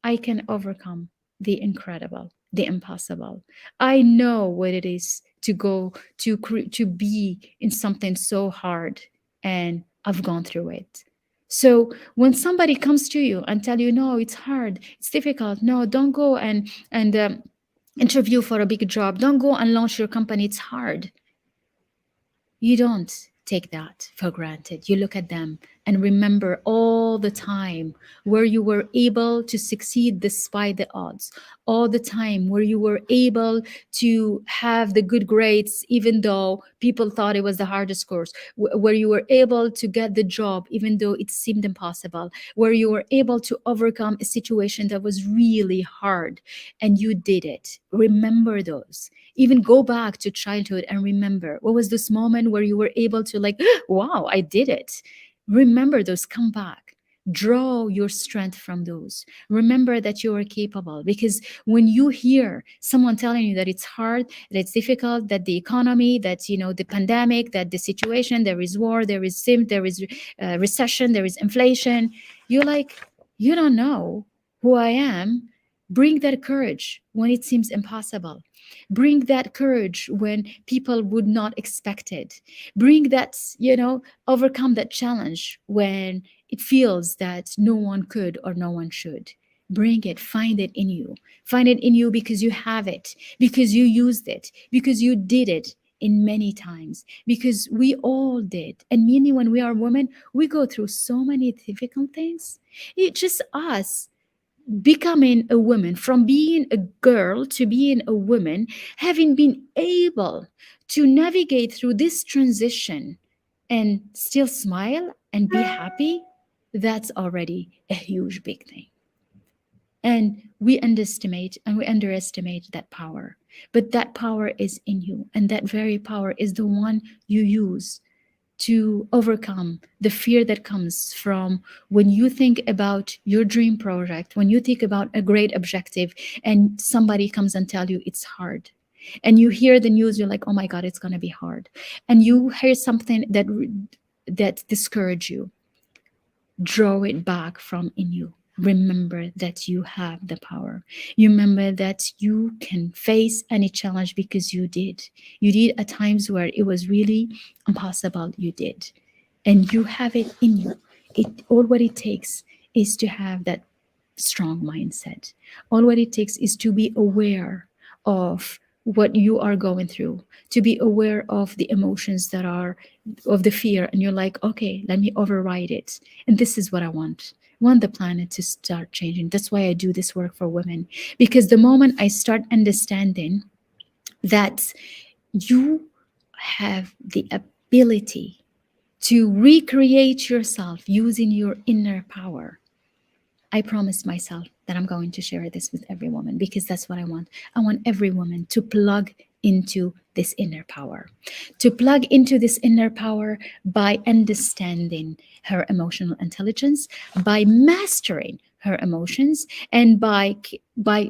I can overcome the incredible, the impossible. I know what it is to go to be in something so hard, and I've gone through it. So when somebody comes to you and tell you, no, it's hard, it's difficult, no, don't go and interview for a big job, don't go and launch your company, it's hard. You don't take that for granted. You look at them and remember all the time where you were able to succeed despite the odds, all the time where you were able to have the good grades even though people thought it was the hardest course, where you were able to get the job even though it seemed impossible, where you were able to overcome a situation that was really hard and you did it. Remember those. Even go back to childhood and remember, what was this moment where you were able to, like, wow, I did it. Remember those, come back, draw your strength from those. Remember that you are capable, because when you hear someone telling you that it's hard, that it's difficult, that the economy, that the pandemic, that the situation, there is war, there is recession, there is inflation, you're like, you don't know who I am. Bring that courage when it seems impossible. Bring that courage when people would not expect it. Bring that, overcome that challenge when it feels that no one could or no one should. Bring it, find it in you. Find it in you because you have it, because you used it, because you did it in many times, because we all did. And meaning, when we are women, we go through so many difficult things. It's just us becoming a woman, from being a girl to being a woman, having been able to navigate through this transition and still smile and be happy. That's already a huge big thing. And we underestimate that power. But that power is in you, and that very power is the one you use to overcome the fear that comes from when you think about your dream project, when you think about a great objective, and somebody comes and tell you it's hard. And you hear the news, you're like, oh my God, it's going to be hard. And you hear something that discourage you. Draw it back from in you. Remember that you have the power. You remember that you can face any challenge, because you did. You did at times where it was really impossible. You did. And you have it in you. All what it takes is to have that strong mindset. All what it takes is to be aware of what you are going through, to be aware of the emotions that are of the fear, and you're like, okay, let me override it. And this is what I want the planet to start changing. That's why I do this work for women, because the moment I start understanding that you have the ability to recreate yourself using your inner power, I promised myself that I'm going to share this with every woman, because that's what I want. I want every woman to plug into this inner power, to plug into this inner power by understanding her emotional intelligence, by mastering her emotions, and by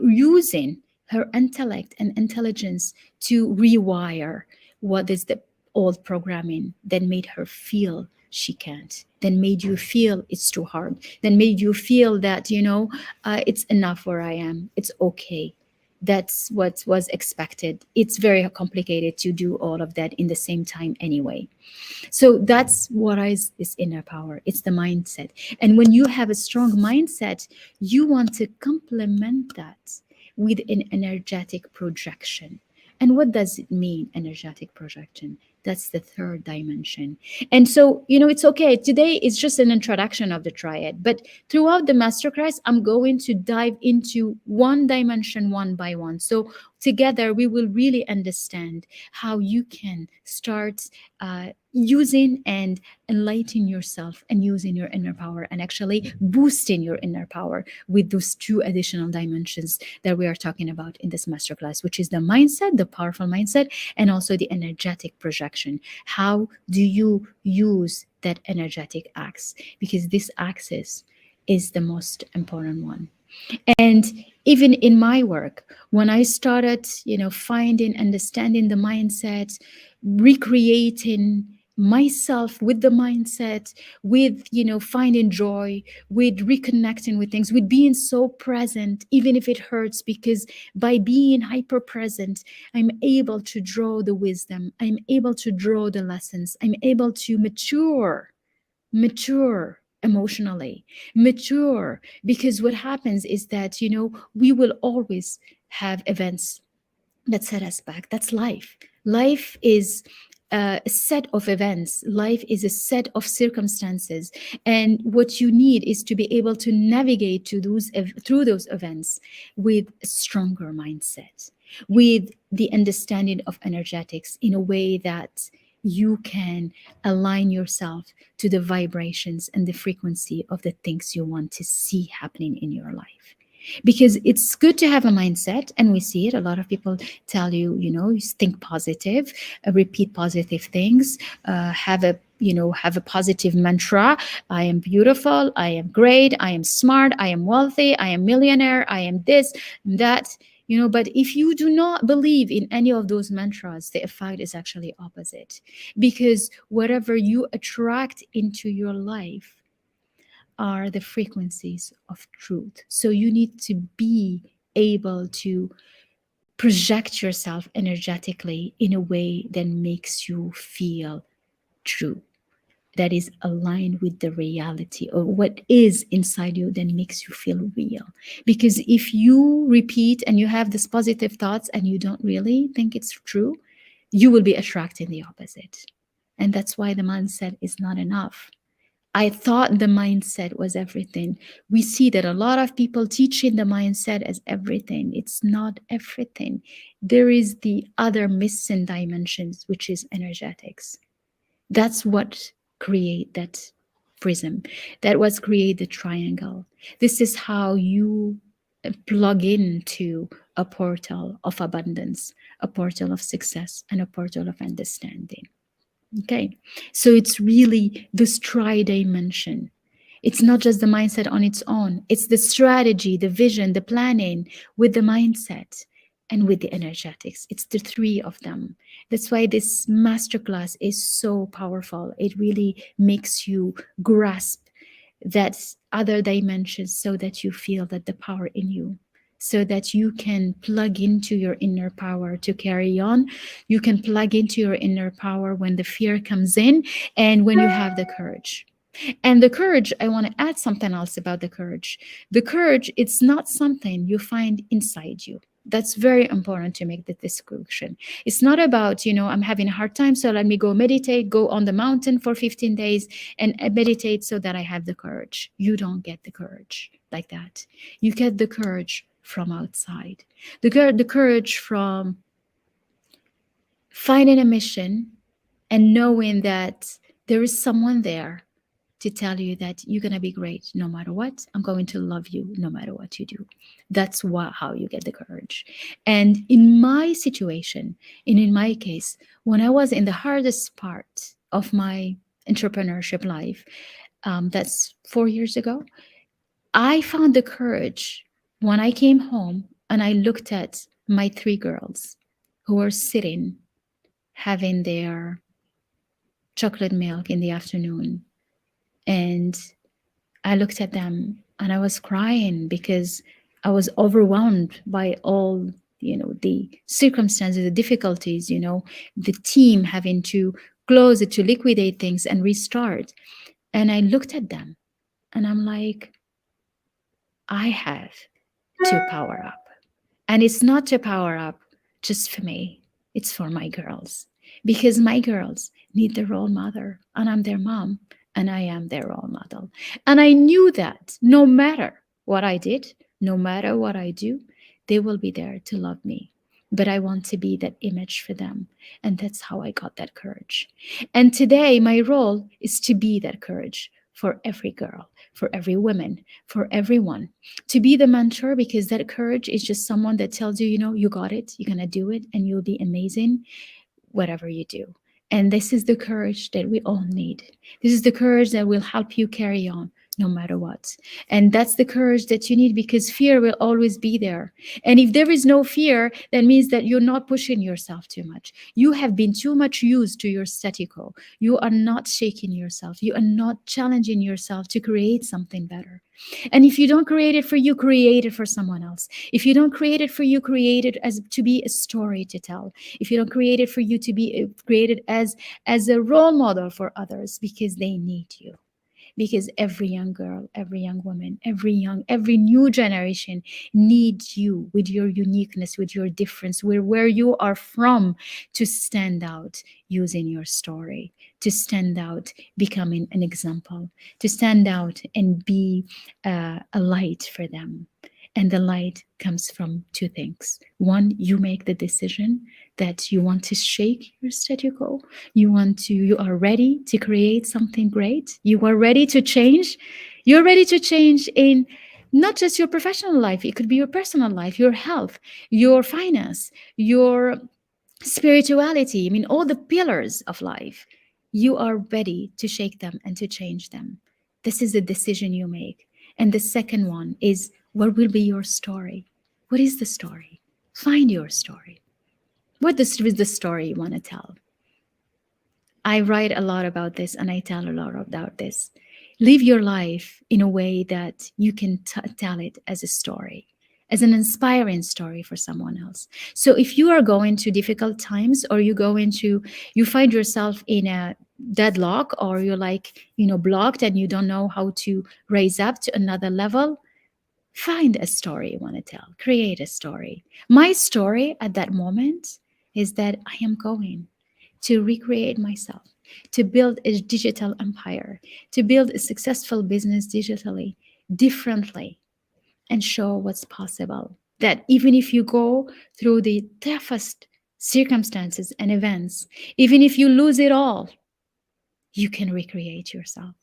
using her intellect and intelligence to rewire what is the old programming that made her feel she can't, then made you feel it's too hard, then made you feel that, it's enough where I am, it's okay. That's what was expected. It's very complicated to do all of that in the same time anyway. So that's what is this inner power. It's the mindset. And when you have a strong mindset, you want to complement that with an energetic projection. And what does it mean, energetic projection? That's the third dimension. And so, it's okay. Today is just an introduction of the triad, but throughout the masterclass, I'm going to dive into one dimension one by one. So together, we will really understand how you can start using and enlightening yourself and using your inner power, and actually boosting your inner power with those two additional dimensions that we are talking about in this masterclass, which is the mindset, the powerful mindset, and also the energetic projection. How do you use that energetic axe? Because this axis is the most important one. And even in my work, when I started, finding, understanding the mindset, recreating myself with the mindset, with, finding joy, with reconnecting with things, with being so present, even if it hurts, because by being hyper present, I'm able to draw the wisdom, I'm able to draw the lessons, I'm able to mature emotionally, mature, because what happens is that, we will always have events that set us back. That's life. Life is a set of events. Life is a set of circumstances. And what you need is to be able to navigate through those events with a stronger mindset, with the understanding of energetics in a way that you can align yourself to the vibrations and the frequency of the things you want to see happening in your life. Because it's good to have a mindset, and we see it. A lot of people tell you, think positive, repeat positive things, have a positive mantra. I am beautiful, I am great, I am smart, I am wealthy, I am millionaire, I am this, that. But if you do not believe in any of those mantras, the effect is actually opposite. Because whatever you attract into your life are the frequencies of truth. So you need to be able to project yourself energetically in a way that makes you feel true, that is aligned with the reality, or what is inside you that makes you feel real. Because if you repeat and you have these positive thoughts and you don't really think it's true, you will be attracting the opposite. And that's why the mindset is not enough. I thought the mindset was everything. We see that a lot of people teaching the mindset as everything. It's not everything. There is the other missing dimensions, which is energetics. That's what create that prism. That was create the triangle. This is how you plug into a portal of abundance, a portal of success, and a portal of understanding. Okay, so it's really this tri-dimension. It's not just the mindset on its own, it's the strategy, the vision, the planning with the mindset and with the energetics. It's the three of them. That's why this masterclass is so powerful. It really makes you grasp that other dimensions so that you feel that the power in you, so that you can plug into your inner power to carry on. You can plug into your inner power when the fear comes in and when you have the courage. And the courage, I want to add something else about the courage. The courage, it's not something you find inside you. That's very important to make the distinction. It's not about, I'm having a hard time, so let me go meditate, go on the mountain for 15 days and meditate so that I have the courage. You don't get the courage like that. You get the courage from outside. The courage from finding a mission and knowing that there is someone there to tell you that you're going to be great no matter what. I'm going to love you no matter what you do. That's how you get the courage. And in my situation, and in my case, when I was in the hardest part of my entrepreneurship life, that's 4 years ago, I found the courage when I came home and I looked at my 3 girls who were sitting having their chocolate milk in the afternoon. And I looked at them and I was crying because I was overwhelmed by all, the circumstances, the difficulties, the team having to close it, to liquidate things and restart. And I looked at them and I'm like, I have to power up. And it's not to power up just for me. It's for my girls, because my girls need the role model and I'm their mom. And I am their role model. And I knew that no matter what I did, no matter what I do, they will be there to love me. But I want to be that image for them. And that's how I got that courage. And today, my role is to be that courage for every girl, for every woman, for everyone. To be the mentor, because that courage is just someone that tells you, you got it, you're going to do it, and you'll be amazing, whatever you do. And this is the courage that we all need. This is the courage that will help you carry on no matter what. And that's the courage that you need, because fear will always be there. And if there is no fear, that means that you're not pushing yourself too much. You have been too much used to your statu quo. You are not shaking yourself. You are not challenging yourself to create something better. And if you don't create it for you, create it for someone else. If you don't create it for you, create it as to be a story to tell. If you don't create it for you, to be created as a role model for others, because they need you. Because every young girl, every young woman, every new generation needs you with your uniqueness, with your difference, where you are from, to stand out using your story, to stand out becoming an example, to stand out and be a light for them. And the light comes from 2 things. One, you make the decision that you want to shake your statu quo. You are ready to create something great. You are ready to change. You're ready to change in not just your professional life. It could be your personal life, your health, your finance, your spirituality. I mean, all the pillars of life. You are ready to shake them and to change them. This is the decision you make. And the second one is, what will be your story? What is the story? Find your story. What is the story you want to tell? I write a lot about this and I tell a lot about this. Live your life in a way that you can tell it as a story, as an inspiring story for someone else. So if you are going to difficult times, or you find yourself in a deadlock, or you're blocked and you don't know how to raise up to another level, find a story you want to tell. Create a story. My story at that moment, is that I am going to recreate myself, to build a digital empire, to build a successful business digitally, differently, and show what's possible. That even if you go through the toughest circumstances and events, even if you lose it all, you can recreate yourself.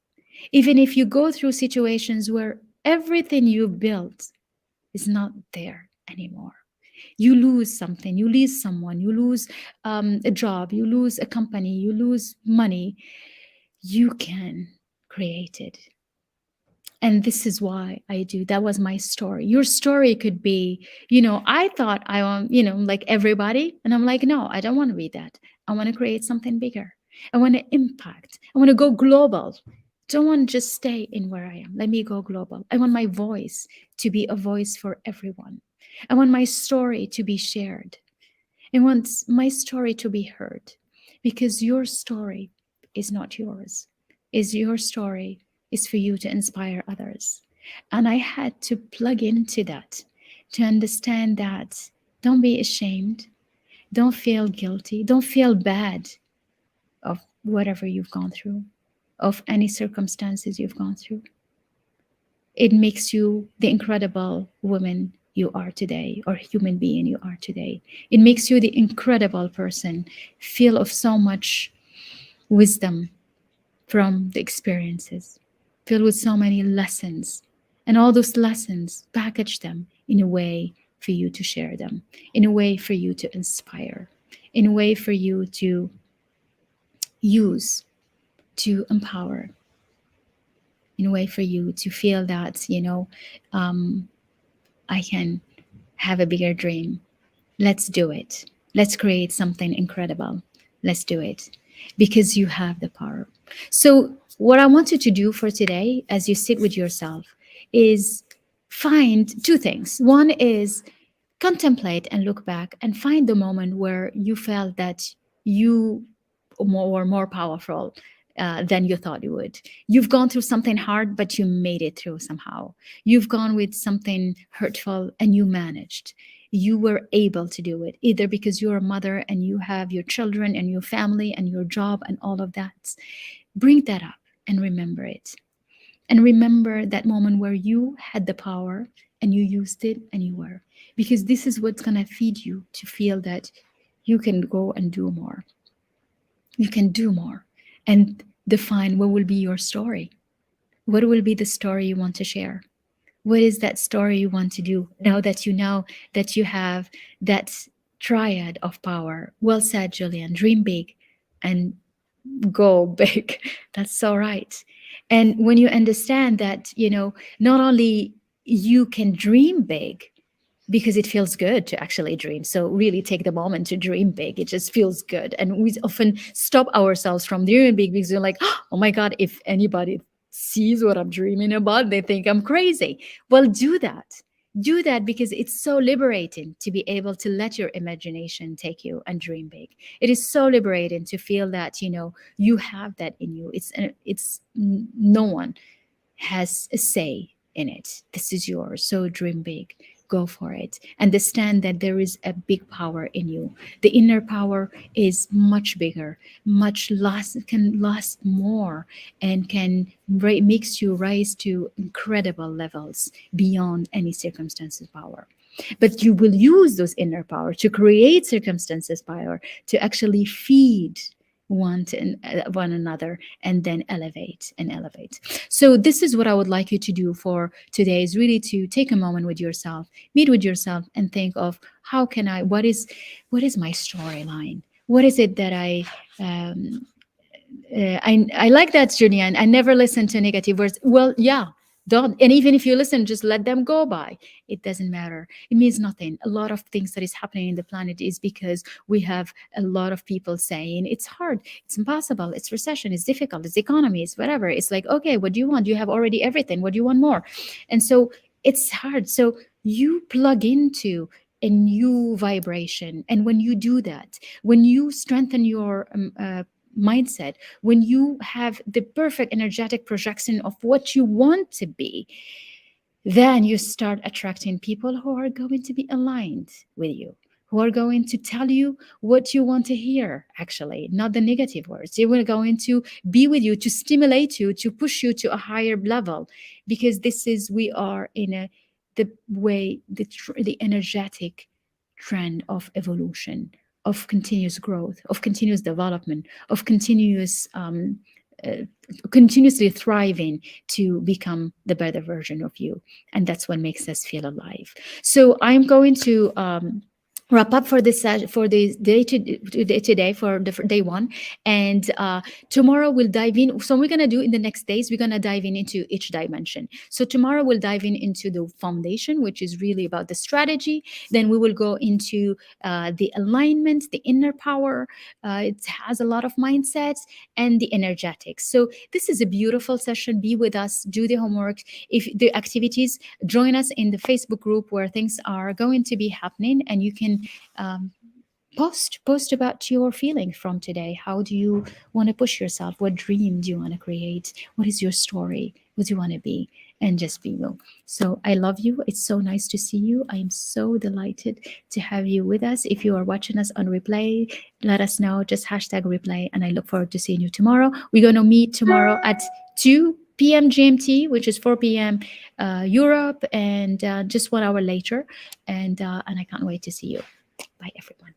Even if you go through situations where everything you've built is not there anymore, you lose something, you lose someone, you lose a job, you lose a company, you lose money, you can create it. And this is why I do. That was my story. Your story could be, I thought I want, like everybody. And I'm like, no, I don't want to be that. I want to create something bigger. I want to impact. I want to go global. Don't want to just stay in where I am. Let me go global. I want my voice to be a voice for everyone. I want my story to be shared. I want my story to be heard, because your story is not yours. Is your story is for you to inspire others. And I had to plug into that to understand that don't be ashamed, don't feel guilty, don't feel bad of whatever you've gone through, of any circumstances you've gone through. It makes you the incredible woman you are today, or human being you are today. It makes you the incredible person, filled of so much wisdom from the experiences, filled with so many lessons. And all those lessons, package them in a way for you to share them, in a way for you to inspire, in a way for you to use, to empower, in a way for you to feel that, I can have a bigger dream. Let's do it. Let's create something incredible. Let's do it, because you have the power. So, what I want you to do for today, as you sit with yourself, is find two things. One is contemplate and look back and find the moment where you felt that you were more powerful than you thought you would. You've gone through something hard, but you made it through somehow. You've gone with something hurtful and you managed. You were able to do it, either because you're a mother and you have your children and your family and your job and all of that. Bring that up and remember it. And remember that moment where you had the power and you used it and you were. Because this is what's going to feed you to feel that you can go and do more. You can do more. And define what will be your story. What will be the story you want to share? What is that story you want to do now that you know that you have that triad of power? Well said, Julian. Dream big and go big. That's so right. And when you understand that, not only you can dream big, because it feels good to actually dream. So really take the moment to dream big. It just feels good. And we often stop ourselves from dreaming big because we're like, oh my God, if anybody sees what I'm dreaming about, they think I'm crazy. Well, do that. Do that, because it's so liberating to be able to let your imagination take you and dream big. It is so liberating to feel that, you have that in you. It's no one has a say in it. This is yours. So dream big. Go for it. Understand that there is a big power in you. The inner power is much bigger, can last more, and can makes you rise to incredible levels beyond any circumstances power. But you will use those inner power to create circumstances power to actually feed one another, and then elevate and elevate. So this is what I would like you to do for today, is really to take a moment with yourself, meet with yourself, and think of how can I, what is my storyline? What is it that I like that, Julian. I never listen to negative words. Well, yeah, don't. And even if you listen, just let them go by. It doesn't matter. It means nothing. A lot of things that is happening in the planet is because we have a lot of people saying it's hard, it's impossible, it's recession, it's difficult, it's economy, it's whatever. It's like, okay, what do you want? You have already everything. What do you want more? And so it's hard. So you plug into a new vibration. And when you do that, when you strengthen your mindset, when you have the perfect energetic projection of what you want to be, then you start attracting people who are going to be aligned with you, who are going to tell you what you want to hear, actually, not the negative words. They will going to be with you, to stimulate you, to push you to a higher level, because this is, we are in a, the way, the energetic trend of evolution, of continuous growth, of continuous development, of uh, continuously thriving to become the better version of you. And that's what makes us feel alive. So I'm going to wrap up for this for the day today, for the day one, and tomorrow we'll dive in. So we're going to do in the next days, we're going to dive in into each dimension. So tomorrow we'll dive in into the foundation, which is really about the strategy. Then we will go into the alignment, the inner power. It has a lot of mindsets, and the energetics. So this is a beautiful session. Be with us, do the homework. If the activities, join us in the Facebook group where things are going to be happening, and you can um, post about your feelings from today. How do you want to push yourself? What dream do you want to create? What is your story? What do you want to be? And just be you. So I love you. It's so nice to see you. I am so delighted to have you with us. If you are watching us on replay, let us know. Just hashtag replay. And I look forward to seeing you tomorrow. We're going to meet tomorrow at 2 p.m. GMT, which is 4 p.m. Europe, and just 1 hour later. And I can't wait to see you. Bye, everyone.